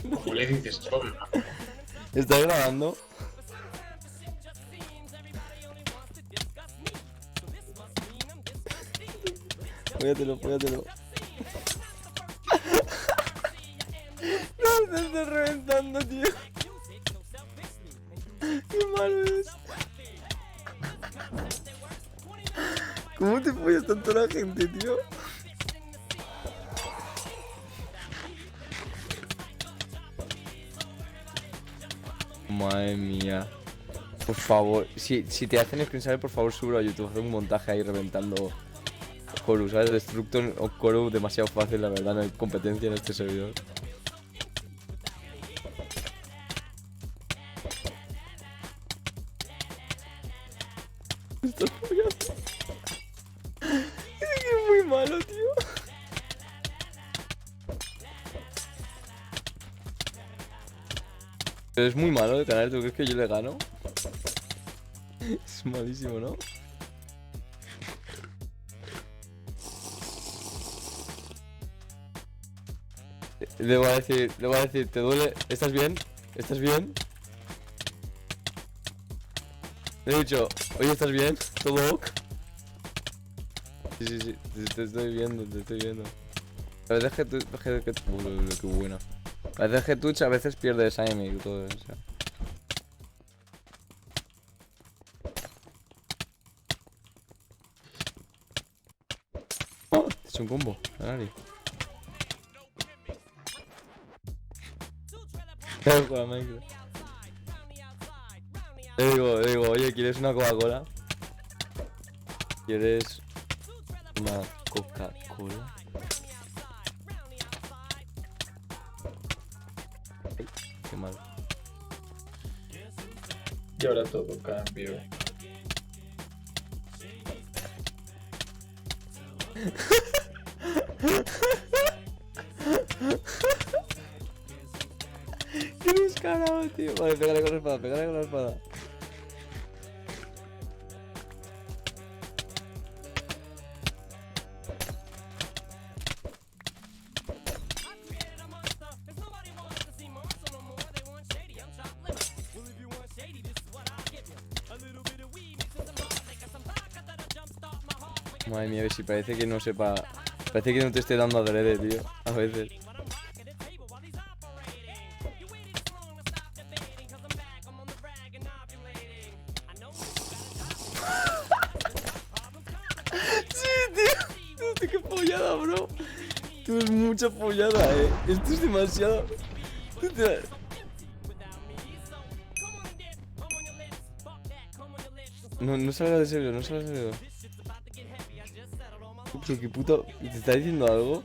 ¿Cómo le dices troll? ¿Estás grabando? Póngatelo. No, te estoy reventando, tío. Qué malo es. ¿Cómo te follas tanto la gente, tío? Madre mía. Por favor, si te hacen screenshot, por favor, súbelo a YouTube. Haz un montaje ahí reventando Coru, ¿sabes? Destructor o Coru demasiado fácil, la verdad. No hay competencia en este servidor. Estás follando. Es que es muy malo, tío. Pero es muy malo el canal, ¿tú crees que yo le gano? Es malísimo, ¿no? Le voy a decir, ¿te duele? ¿Estás bien? ¿Estás bien? Le he dicho, oye, ¿estás bien? ¿Todo ok? Sí, te estoy viendo. A veces que Twitch, qué buena. A veces que Twitch a veces pierdes aim y todo eso. Oh, es un combo, Nari. Le digo, oye, ¿quieres una Coca-Cola? ¿Quieres una Coca-Cola? Ay, qué mal. Y ahora todo cambio. Qué descarado, tío. Vale, pégale con la espada, Madre mía, si parece que no sepa. Parece que no te esté dando adrede, tío. A veces. Sí, tío. Hostia, qué pollada, bro. Esto es mucha pollada, Esto es demasiado. No salgas de serio, Pero qué puto. ¿Te está diciendo algo?